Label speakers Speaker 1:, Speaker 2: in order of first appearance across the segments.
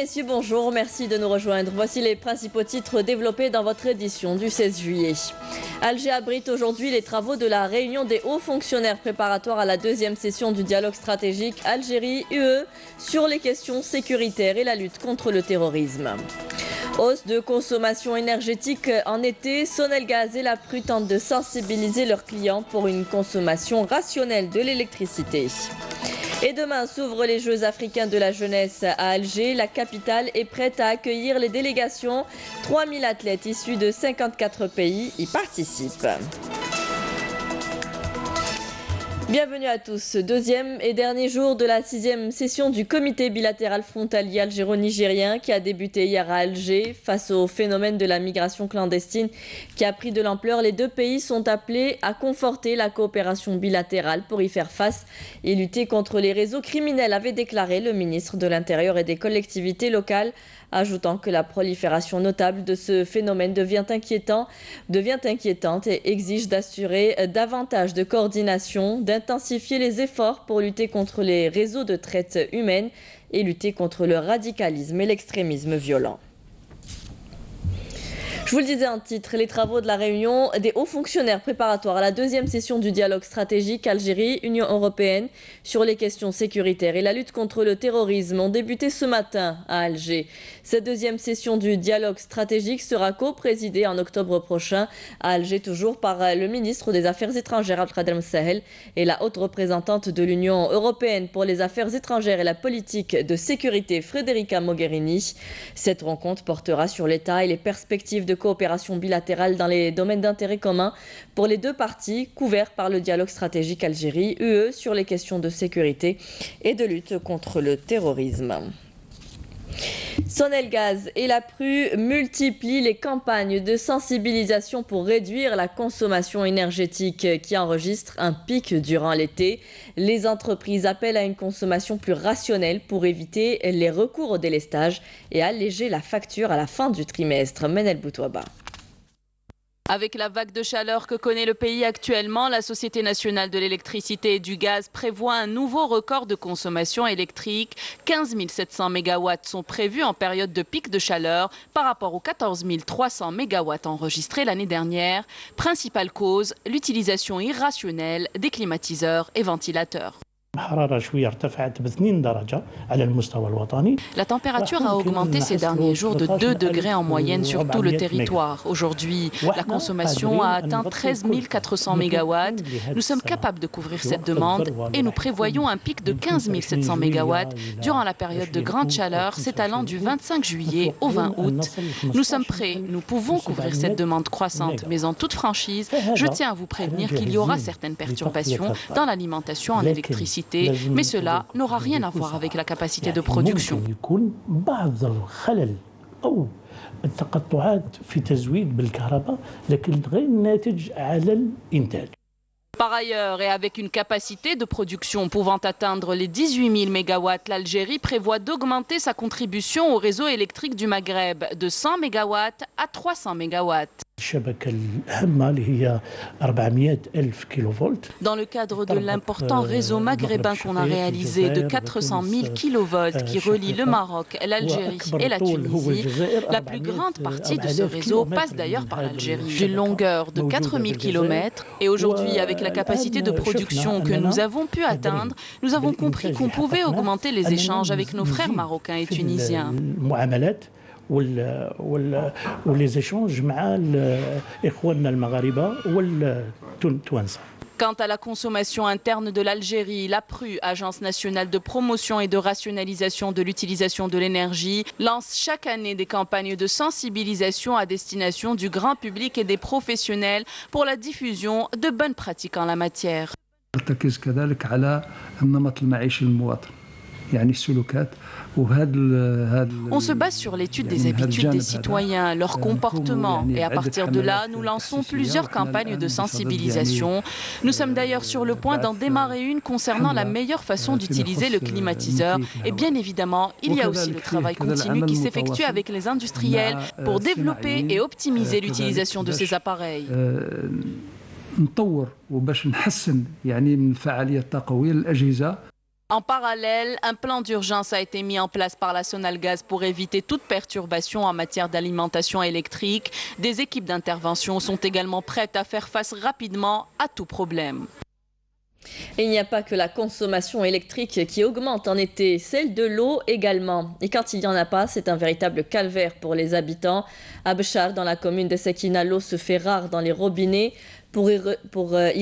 Speaker 1: messieurs, bonjour, merci de nous rejoindre. Voici les principaux titres développés dans votre édition du 16 juillet. Alger abrite aujourd'hui les travaux de la réunion des hauts fonctionnaires préparatoires à la deuxième session du dialogue stratégique Algérie-UE sur les questions sécuritaires et la lutte contre le terrorisme. Hausse de consommation énergétique en été, Sonelgaz et la Pru tentent de sensibiliser leurs clients pour une consommation rationnelle de l'électricité. Et demain s'ouvrent les Jeux africains de la jeunesse à Alger. La capitale est prête à accueillir les délégations. 3000 athlètes issus de 54 pays y participent. Bienvenue à tous. Deuxième et dernier jour de la 6e session du comité bilatéral frontalier algéro-nigérien qui a débuté hier à Alger. Face au phénomène de la migration clandestine qui a pris de l'ampleur, les deux pays sont appelés à conforter la coopération bilatérale pour y faire face et lutter contre les réseaux criminels, avait déclaré le ministre de l'Intérieur et des collectivités locales, ajoutant que la prolifération notable de ce phénomène devient inquiétante et exige d'assurer davantage de coordination, d'intensifier les efforts pour lutter contre les réseaux de traite humaine et lutter contre le radicalisme et l'extrémisme violent. Je vous le disais en titre, les travaux de la réunion des hauts fonctionnaires préparatoires à la deuxième session du dialogue stratégique Algérie-Union européenne sur les questions sécuritaires et la lutte contre le terrorisme ont débuté ce matin à Alger. Cette deuxième session du dialogue stratégique sera co-présidée en octobre prochain à Alger, toujours par le ministre des Affaires étrangères Abdelkader Msahel et la haute représentante de l'Union européenne pour les affaires étrangères et la politique de sécurité Federica Mogherini. Cette rencontre portera sur l'état et les perspectives de coopération bilatérale dans les domaines d'intérêt commun pour les deux parties couverts par le dialogue stratégique Algérie-UE sur les questions de sécurité et de lutte contre le terrorisme. Sonelgaz et la Pru multiplient les campagnes de sensibilisation pour réduire la consommation énergétique qui enregistre un pic durant l'été. Les entreprises appellent à une consommation plus rationnelle pour éviter les recours au délestage et alléger la facture à la fin du trimestre. Menel Boutouaba.
Speaker 2: Avec la vague de chaleur que connaît le pays actuellement, la Société nationale de l'électricité et du gaz prévoit un nouveau record de consommation électrique. 15 700 MW sont prévus en période de pic de chaleur par rapport aux 14 300 MW enregistrés l'année dernière. Principale cause, l'utilisation irrationnelle des climatiseurs et ventilateurs. La température a augmenté ces derniers jours de 2 degrés en moyenne sur tout le territoire. Aujourd'hui, la consommation a atteint 13 400 MW. Nous sommes capables de couvrir cette demande et nous prévoyons un pic de 15 700 MW durant la période de grande chaleur s'étalant du 25 juillet au 20 août. Nous sommes prêts, nous pouvons couvrir cette demande croissante, mais en toute franchise, je tiens à vous prévenir qu'il y aura certaines perturbations dans l'alimentation en électricité. Mais cela n'aura rien à voir avec la capacité de production. Par ailleurs, et avec une capacité de production pouvant atteindre les 18 000 MW, l'Algérie prévoit d'augmenter sa contribution au réseau électrique du Maghreb de 100 MW à 300 MW. Dans le cadre de l'important réseau maghrébin qu'on a réalisé de 400 000 kV qui relie le Maroc, l'Algérie et la Tunisie, la plus grande partie de ce réseau passe d'ailleurs par l'Algérie. D'une longueur de 4000 km et aujourd'hui, avec la capacité de production que nous avons pu atteindre, nous avons compris qu'on pouvait augmenter les échanges avec nos frères marocains et tunisiens.
Speaker 3: ولي échanges مع إخواننا المغاربة والتوانسة.
Speaker 2: Quant à la consommation interne de l'Algérie, la Pru, Agence nationale de promotion et de rationalisation de l'utilisation de l'énergie, lance chaque année des campagnes de sensibilisation à destination du grand public et des professionnels pour la diffusion de bonnes pratiques en la matière. On se base sur l'étude des habitudes des citoyens, leur comportement et à partir de là, nous lançons plusieurs campagnes de sensibilisation. Nous sommes d'ailleurs sur le point d'en démarrer une concernant la meilleure façon d'utiliser le climatiseur et bien évidemment, il y a aussi le travail continu qui s'effectue avec les industriels pour développer et optimiser l'utilisation de ces appareils.
Speaker 3: نطور وباش نحسن من فعالية التقوية للأجهزة
Speaker 2: En parallèle, un plan d'urgence a été mis en place par la Sonalgaz pour éviter toute perturbation en matière d'alimentation électrique. Des équipes d'intervention sont également prêtes à faire face rapidement à tout problème.
Speaker 1: Et il n'y a pas que la consommation électrique qui augmente en été, celle de l'eau également. Et quand il n'y en a pas, c'est un véritable calvaire pour les habitants. À Béchar, dans la commune de Sekina, l'eau se fait rare dans les robinets. Pour y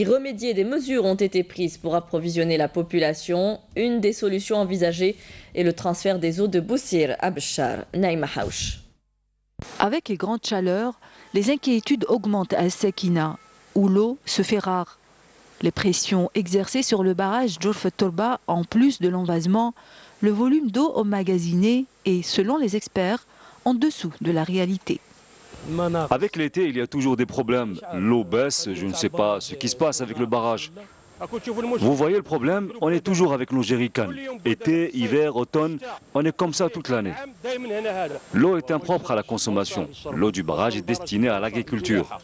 Speaker 1: remédier, des mesures ont été prises pour approvisionner la population. Une des solutions envisagées est le transfert des eaux de Boussir à Béchar. Naïma Haouch.
Speaker 4: Avec les grandes chaleurs, les inquiétudes augmentent à Sekina, où l'eau se fait rare. Les pressions exercées sur le barrage Djourf Torba, en plus de l'envasement, le volume d'eau emmagasinée est, selon les experts, en dessous de la réalité.
Speaker 5: Avec l'été, il y a toujours des problèmes. L'eau baisse, je ne sais pas ce qui se passe avec le barrage. Vous voyez le problème, on est toujours avec nos jerrycans. Été, hiver, automne, on est comme ça toute l'année. L'eau est impropre à la consommation. L'eau du barrage est destinée à l'agriculture.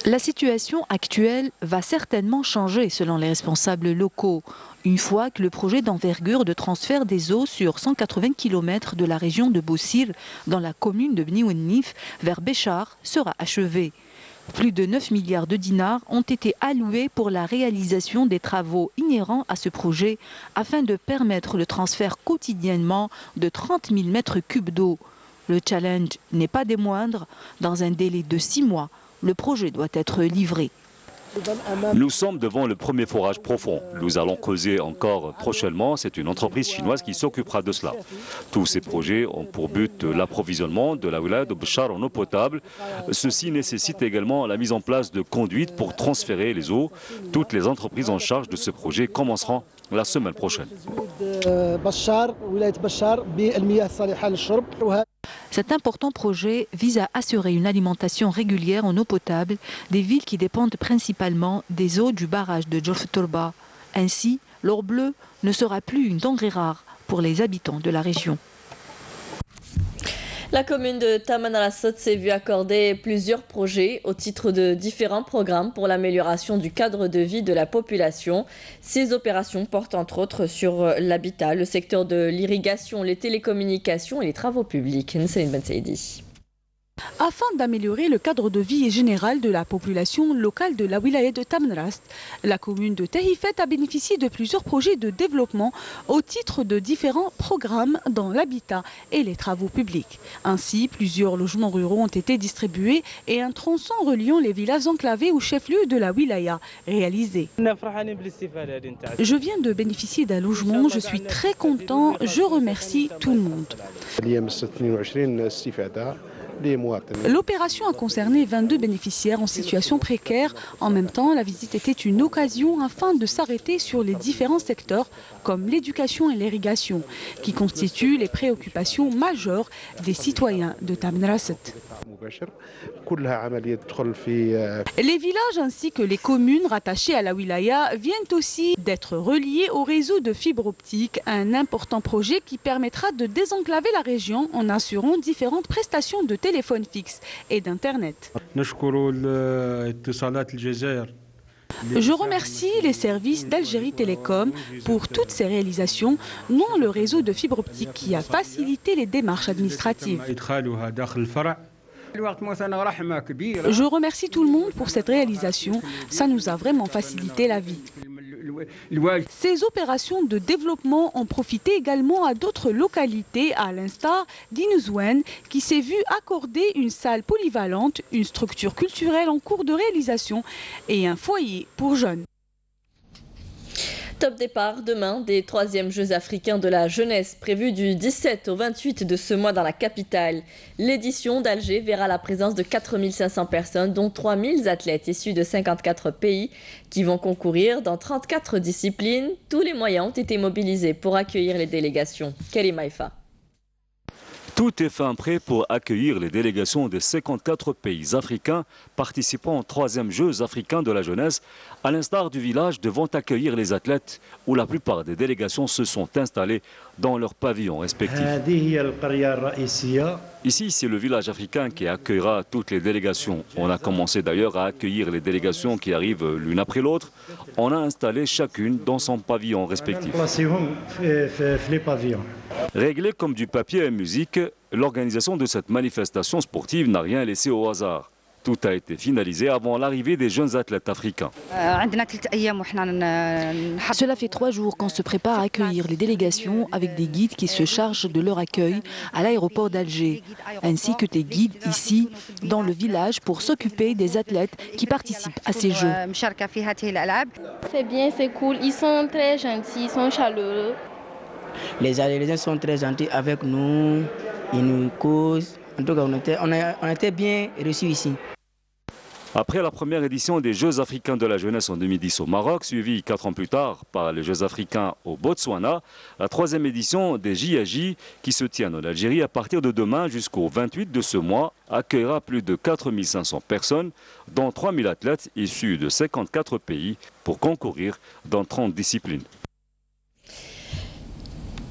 Speaker 4: La situation actuelle va certainement changer selon les responsables locaux, une fois que le projet d'envergure de transfert des eaux sur 180 km de la région de Boussir, dans la commune de Bni Ouennif, vers Béchar, sera achevé. Plus de 9 milliards de dinars ont été alloués pour la réalisation des travaux inhérents à ce projet, afin de permettre le transfert quotidiennement de 30 000 mètres cubes d'eau. Le challenge n'est pas des moindres. Dans un délai de 6 mois, le projet doit être livré.
Speaker 5: Nous sommes devant le premier forage profond. Nous allons creuser encore prochainement. C'est une entreprise chinoise qui s'occupera de cela. Tous ces projets ont pour but l'approvisionnement de la wilaya de Béchar en eau potable. Ceci nécessite également la mise en place de conduites pour transférer les eaux. Toutes les entreprises en charge de ce projet commenceront la semaine prochaine.
Speaker 4: Cet important projet vise à assurer une alimentation régulière en eau potable des villes qui dépendent principalement des eaux du barrage de Djourf Torba. Ainsi, l'or bleu ne sera plus une denrée rare pour les habitants de la région.
Speaker 1: La commune de Tamanrasset s'est vue accorder plusieurs projets au titre de différents programmes pour l'amélioration du cadre de vie de la population. Ces opérations portent entre autres sur l'habitat, le secteur de l'irrigation, les télécommunications et les travaux publics. Nseline Ben Saidi.
Speaker 6: Afin d'améliorer le cadre de vie général de la population locale de la wilaya de Tamanrast, la commune de Tahifet a bénéficié de plusieurs projets de développement au titre de différents programmes dans l'habitat et les travaux publics. Ainsi, plusieurs logements ruraux ont été distribués et un tronçon reliant les villages enclavés au chef-lieu de la wilaya réalisé. Je viens de bénéficier d'un logement, je suis très content, je remercie tout le monde. L'opération a concerné 22 bénéficiaires en situation précaire. En même temps, la visite était une occasion afin de s'arrêter sur les différents secteurs comme l'éducation et l'irrigation, qui constituent les préoccupations majeures des citoyens de Tamanrasset. Les villages ainsi que les communes rattachées à la wilaya viennent aussi d'être reliés au réseau de fibre optique, un important projet qui permettra de désenclaver la région en assurant différentes prestations de téléphone fixe et d'Internet. Je remercie les services d'Algérie Télécom pour toutes ces réalisations, non le réseau de fibre optique qui a facilité les démarches administratives. Je remercie tout le monde pour cette réalisation, ça nous a vraiment facilité la vie. Ces opérations de développement ont profité également à d'autres localités, à l'instar d'Inuzwen, qui s'est vu accorder une salle polyvalente, une structure culturelle en cours de réalisation et un foyer pour jeunes.
Speaker 1: Top départ demain des 3e Jeux africains de la jeunesse prévus du 17 au 28 de ce mois dans la capitale. L'édition d'Alger verra la présence de 4500 personnes, dont 3000 athlètes issus de 54 pays qui vont concourir dans 34 disciplines. Tous les moyens ont été mobilisés pour accueillir les délégations. Karim Haïfa.
Speaker 5: Tout est fin prêt pour accueillir les délégations des 54 pays africains participant aux 3e Jeux africains de la jeunesse, à l'instar du village devant accueillir les athlètes où la plupart des délégations se sont installées dans leurs pavillons respectifs. Ici, c'est le village africain qui accueillera toutes les délégations. On a commencé d'ailleurs à accueillir les délégations qui arrivent l'une après l'autre. On a installé chacune dans son pavillon respectif. Réglé comme du papier à musique, l'organisation de cette manifestation sportive n'a rien laissé au hasard. Tout a été finalisé avant l'arrivée des jeunes athlètes africains.
Speaker 4: Cela fait 3 jours qu'on se prépare à accueillir les délégations avec des guides qui se chargent de leur accueil à l'aéroport d'Alger, ainsi que des guides ici dans le village pour s'occuper des athlètes qui participent à ces Jeux.
Speaker 7: C'est bien, c'est cool, ils sont très gentils, ils sont chaleureux.
Speaker 8: Les Algériens sont très gentils avec nous, ils nous causent. En tout cas, on a été bien reçus ici.
Speaker 5: Après la première édition des Jeux africains de la jeunesse en 2010 au Maroc, suivie 4 ans plus tard par les Jeux africains au Botswana, la 3e édition des JAJ, qui se tiennent en Algérie à partir de demain jusqu'au 28 de ce mois, accueillera plus de 4500 personnes, dont 3000 athlètes issus de 54 pays pour concourir dans 30 disciplines.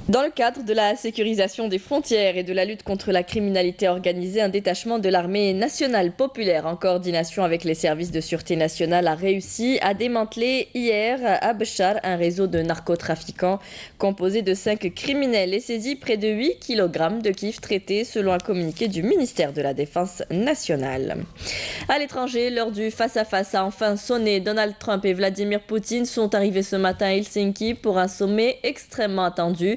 Speaker 1: Dans le cadre de la sécurisation des frontières et de la lutte contre la criminalité organisée, un détachement de l'armée nationale populaire en coordination avec les services de sûreté nationale a réussi à démanteler hier à Béchar un réseau de narcotrafiquants composé de 5 criminels et saisi près de 8 kg de kiff traités selon un communiqué du ministère de la Défense nationale. À l'étranger, l'heure du face-à-face a enfin sonné. Donald Trump et Vladimir Poutine sont arrivés ce matin à Helsinki pour un sommet extrêmement attendu.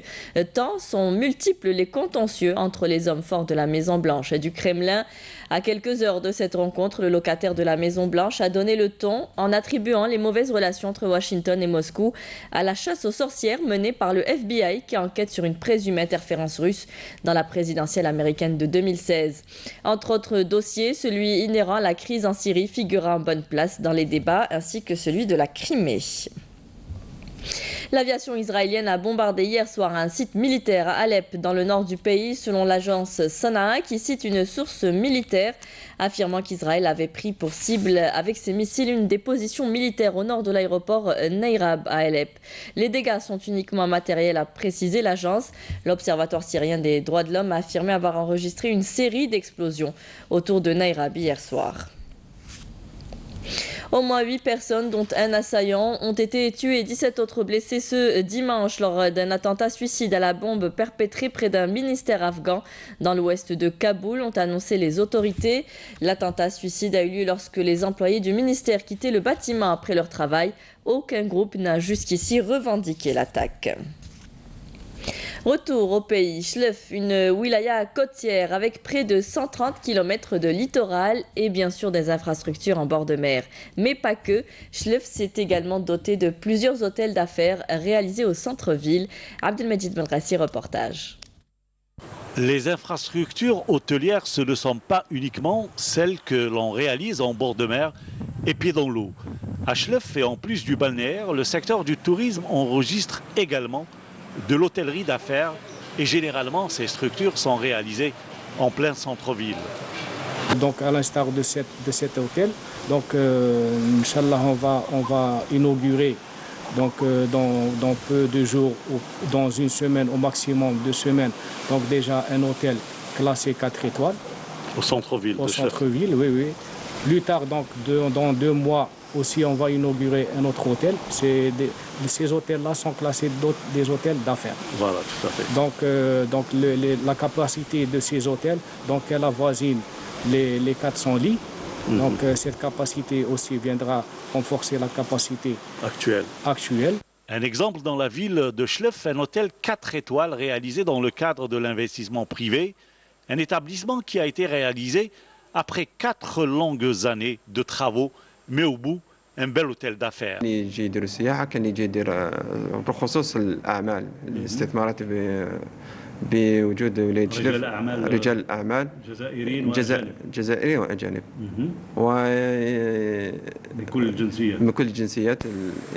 Speaker 1: Tant sont multiples les contentieux entre les hommes forts de la Maison-Blanche et du Kremlin. À quelques heures de cette rencontre, le locataire de la Maison-Blanche a donné le ton en attribuant les mauvaises relations entre Washington et Moscou à la chasse aux sorcières menée par le FBI qui enquête sur une présumée interférence russe dans la présidentielle américaine de 2016. Entre autres dossiers, celui inhérent à la crise en Syrie figurera en bonne place dans les débats ainsi que celui de la Crimée. L'aviation israélienne a bombardé hier soir un site militaire à Alep, dans le nord du pays, selon l'agence Sanaa, qui cite une source militaire, affirmant qu'Israël avait pris pour cible avec ses missiles une des positions militaires au nord de l'aéroport Neirab à Alep. Les dégâts sont uniquement matériels, a précisé l'agence. L'Observatoire syrien des droits de l'homme a affirmé avoir enregistré une série d'explosions autour de Neirab hier soir. Au moins 8 personnes, dont un assaillant, ont été tuées et 17 autres blessés ce dimanche lors d'un attentat suicide à la bombe perpétré près d'un ministère afghan dans l'ouest de Kaboul, ont annoncé les autorités. L'attentat suicide a eu lieu lorsque les employés du ministère quittaient le bâtiment après leur travail. Aucun groupe n'a jusqu'ici revendiqué l'attaque. Retour au pays, Chlef, une wilaya côtière avec près de 130 km de littoral et bien sûr des infrastructures en bord de mer. Mais pas que, Chlef s'est également doté de plusieurs hôtels d'affaires réalisés au centre-ville. Abdelmajid Benrassi, reportage.
Speaker 9: Les infrastructures hôtelières, ce ne sont pas uniquement celles que l'on réalise en bord de mer et pied dans l'eau. À Chlef et en plus du balnéaire, le secteur du tourisme enregistre également de l'hôtellerie d'affaires et généralement ces structures sont réalisées en plein centre-ville.
Speaker 10: Donc à l'instar de cet hôtel, donc Inch'Allah on va inaugurer donc dans peu de jours, dans une semaine au maximum 2 semaines, donc déjà un hôtel classé 4 étoiles.
Speaker 9: Au centre-ville.
Speaker 10: Au centre-ville, oui, oui. Plus tard, donc dans 2 mois aussi, on va inaugurer un autre hôtel. Ces hôtels-là sont classés des hôtels d'affaires.
Speaker 9: Voilà, tout à fait.
Speaker 10: Donc la capacité de ces hôtels, donc elle avoisine les 400 lits. Donc cette capacité aussi viendra renforcer la capacité actuelle.
Speaker 9: Un exemple dans la ville de Chlef, un hôtel 4 étoiles réalisé dans le cadre de l'investissement privé. Un établissement qui a été réalisé après 4 longues années de travaux, mais au bout, un bel hôtel d'affaires.
Speaker 11: يجي السياحة كان يجي يدير بخصوص الأعمال الاستثمارات بوجود ولاد جلف رجال الأعمال جزائريين وأجانب من كل الجنسيات.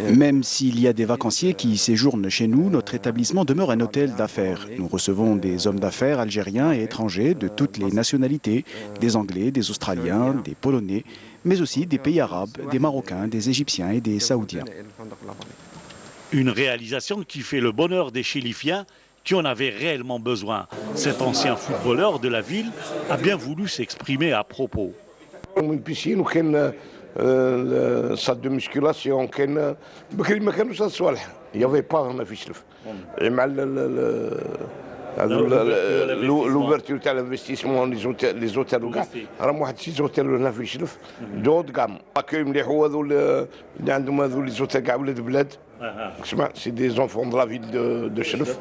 Speaker 12: Même s'il y a des vacanciers qui séjournent chez nous, notre établissement demeure un hôtel d'affaires. Nous recevons des hommes d'affaires algériens et étrangers de toutes les nationalités, des Anglais, des Australiens, des Polonais, mais aussi des pays arabes, des Marocains, des Égyptiens et des Saoudiens.
Speaker 9: Une réalisation qui fait le bonheur des Chilifiens qui en avaient réellement besoin. Cet ancien footballeur de la ville a bien voulu s'exprimer à propos.
Speaker 13: Une piscine ou une salle de musculation, il n'y avait pas en affiche. L'ouverture de l'investissement les hôtels راهم واحد 6 hôtels هنا في شلف دود كام اكاي مليح هو هذو اللي عندهم هذو لي زوتيل كاع ولاد بلاد اسمع سي دي زونفون دو لا فيل دو شلف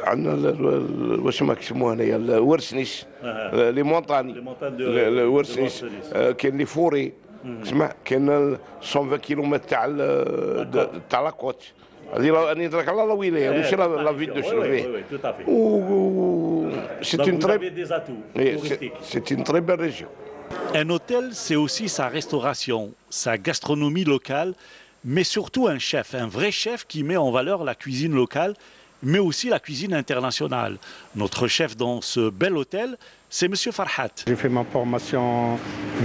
Speaker 13: عندنا واش ما كيسموها هنايا الورسنيس لي مونطاني الورسنيس كاين لي فوري اسمع كاين 120 كيلومتر تاع لاكوت هذه راني نهضرك على لا ولايه ماشي لا فيل دو شلف. C'est une très belle région.
Speaker 9: Un hôtel, c'est aussi sa restauration, sa gastronomie locale, mais surtout un chef, un vrai chef qui met en valeur la cuisine locale, mais aussi la cuisine internationale. Notre chef dans ce bel hôtel, c'est M. Farhat.
Speaker 14: J'ai fait ma formation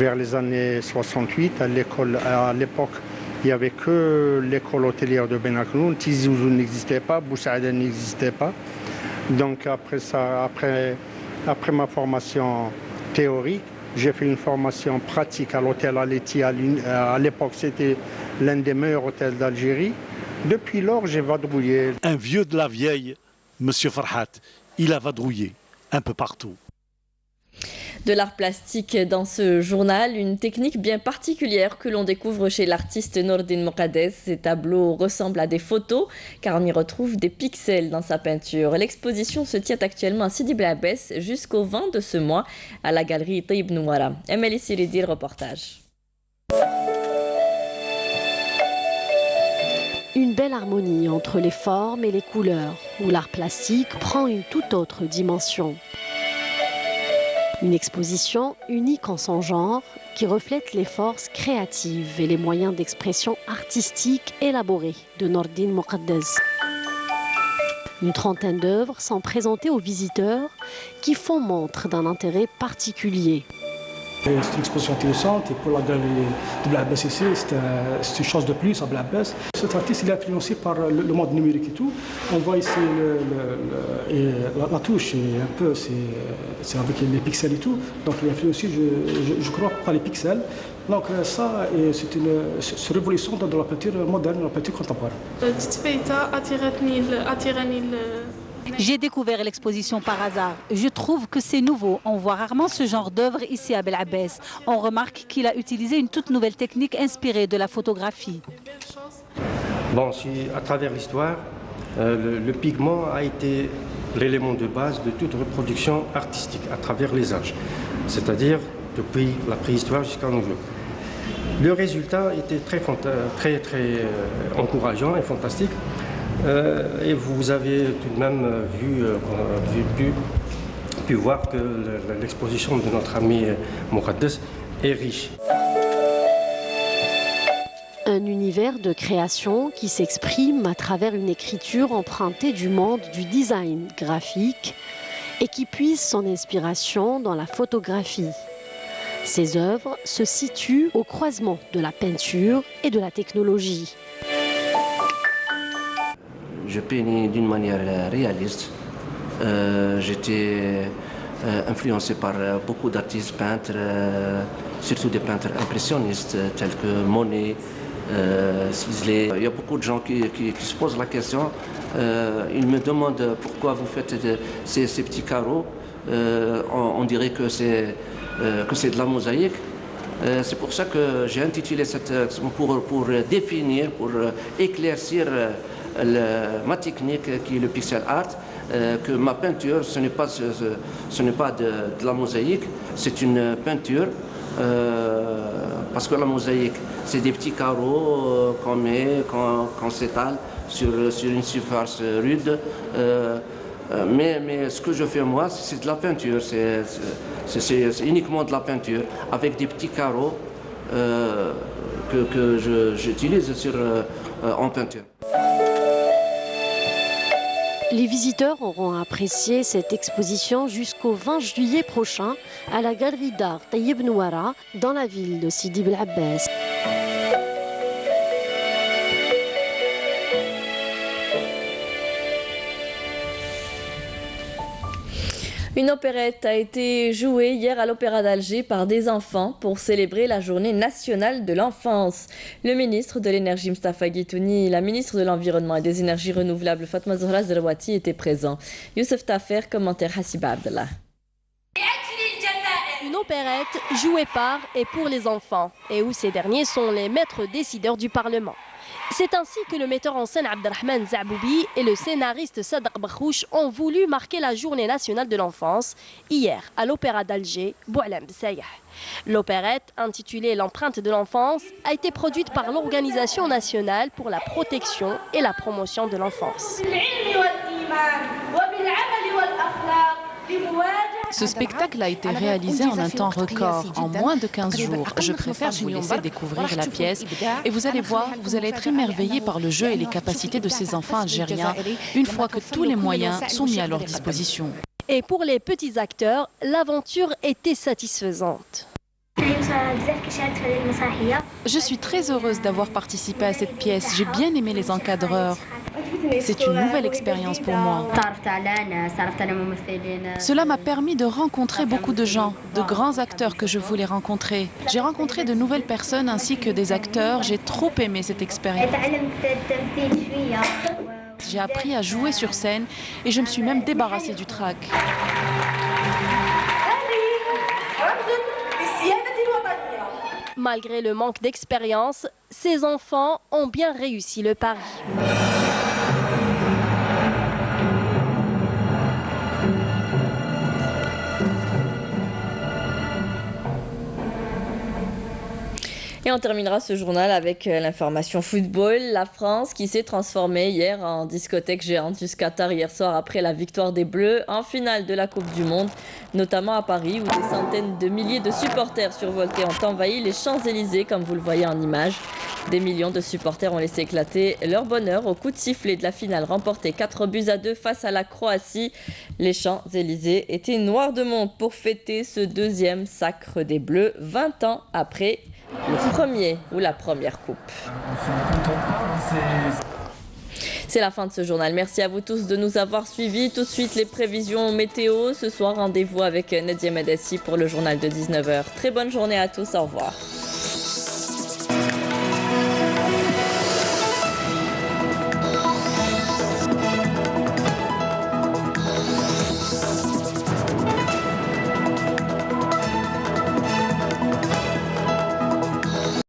Speaker 14: vers les années 68 à l'école. À l'époque, il n'y avait que l'école hôtelière de Ben Aknoun. Tizi Ouzou n'existait pas, Boussaïda n'existait pas. Donc après ma formation théorique, j'ai fait une formation pratique à l'hôtel Aleti. À l'époque, c'était l'un des meilleurs hôtels d'Algérie. Depuis lors, j'ai vadrouillé.
Speaker 9: Un vieux de la vieille, M. Farhat, il a vadrouillé un peu partout.
Speaker 1: De l'art plastique dans ce journal, une technique bien particulière que l'on découvre chez l'artiste Nordine Moqaddes. Ces tableaux ressemblent à des photos car on y retrouve des pixels dans sa peinture. L'exposition se tient actuellement à Sidi Bel Abbès jusqu'au 20 de ce mois à la galerie Taïb Nouara. Emeli Siridi, le reportage.
Speaker 15: Une belle harmonie entre les formes et les couleurs, où l'art plastique prend une toute autre dimension. Une exposition unique en son genre qui reflète les forces créatives et les moyens d'expression artistique élaborés de Nordine Moqaddes. Une trentaine d'œuvres sont présentées aux visiteurs qui font montre d'un intérêt particulier.
Speaker 10: C'est une exposition intéressante et pour la galerie de Bel Abbès ici, c'est une chose de plus à Bel Abbès. Cet artiste il est influencé par le monde numérique et tout. On voit ici la touche, un peu, c'est avec les pixels et tout. Donc il est influencé, je crois, par les pixels. Donc ça, c'est une révolution dans la peinture moderne, la peinture contemporaine.
Speaker 16: J'ai découvert l'exposition par hasard. Je trouve que c'est nouveau. On voit rarement ce genre d'œuvre ici à Bel Abbès. On remarque qu'il a utilisé une toute nouvelle technique inspirée de la photographie.
Speaker 17: Bon, à travers l'histoire, le pigment a été l'élément de base de toute reproduction artistique à travers les âges, c'est-à-dire depuis la préhistoire jusqu'à nos jours. Le résultat était très encourageant et fantastique. Et vous avez tout de même pu voir que l'exposition de notre ami Moqaddes est riche.
Speaker 15: Un univers de création qui s'exprime à travers une écriture empruntée du monde du design graphique et qui puise son inspiration dans la photographie. Ces œuvres se situent au croisement de la peinture et de la technologie.
Speaker 18: Je peignais d'une manière réaliste. J'étais influencé par beaucoup d'artistes peintres, surtout des peintres impressionnistes tels que Monet, Sisley. Il y a beaucoup de gens qui se posent la question. Ils me demandent pourquoi vous faites ces petits carreaux. On dirait que c'est de la mosaïque. C'est pour ça que j'ai intitulé pour définir, pour éclaircir ma technique qui est le pixel art, que ma peinture ce n'est pas de la mosaïque, c'est une peinture parce que la mosaïque c'est des petits carreaux qu'on met, qu'on s'étale sur une surface rude. Mais ce que je fais moi, c'est de la peinture, c'est uniquement de la peinture, avec des petits carreaux que j'utilise en peinture.
Speaker 15: Les visiteurs auront apprécié cette exposition jusqu'au 20 juillet prochain à la galerie d'art Taïeb Nouara dans la ville de Sidi Bel Abbas.
Speaker 1: Une opérette a été jouée hier à l'Opéra d'Alger par des enfants pour célébrer la journée nationale de l'enfance. Le ministre de l'Énergie Mostafa Guitouni et la ministre de l'Environnement et des Énergies renouvelables Fatma Zahra Zerouati étaient présents. Youssef Tafer, commentaire Hassiba Abdallah.
Speaker 19: Une opérette jouée par et pour les enfants et où ces derniers sont les maîtres décideurs du Parlement. C'est ainsi que le metteur en scène Abdelrahman Zaboubi et le scénariste Sadaq Bakhouch ont voulu marquer la journée nationale de l'enfance hier à l'Opéra d'Alger, Boualam Bessayah. L'opérette, intitulée L'empreinte de l'enfance, a été produite par l'Organisation nationale pour la protection et la promotion de l'enfance.
Speaker 2: Ce spectacle a été réalisé en un temps record, en moins de 15 jours. Je préfère vous laisser découvrir la pièce et vous allez voir, vous allez être émerveillés par le jeu et les capacités de ces enfants algériens une fois que tous les moyens sont mis à leur disposition.
Speaker 19: Et pour les petits acteurs, l'aventure était satisfaisante.
Speaker 2: Je suis très heureuse d'avoir participé à cette pièce. J'ai bien aimé les encadreurs. C'est une nouvelle expérience pour moi. Cela m'a permis de rencontrer beaucoup de gens, de grands acteurs que je voulais rencontrer. J'ai rencontré de nouvelles personnes ainsi que des acteurs. J'ai trop aimé cette expérience. J'ai appris à jouer sur scène et je me suis même débarrassée du trac.
Speaker 19: Malgré le manque d'expérience, ces enfants ont bien réussi le pari.
Speaker 1: Et on terminera ce journal avec l'information football. La France qui s'est transformée hier en discothèque géante du Qatar hier soir après la victoire des Bleus en finale de la Coupe du Monde, notamment à Paris où des centaines de milliers de supporters survoltés ont envahi les Champs-Élysées comme vous le voyez en image. Des millions de supporters ont laissé éclater leur bonheur au coup de sifflet de la finale remportée 4-2 face à la Croatie. Les Champs-Élysées étaient noirs de monde pour fêter ce deuxième sacre des Bleus 20 ans après le premier ou la première coupe. C'est la fin de ce journal. Merci à vous tous de nous avoir suivis. Tout de suite, les prévisions météo. Ce soir, rendez-vous avec Nadia Madassi pour le journal de 19h. Très bonne journée à tous. Au revoir.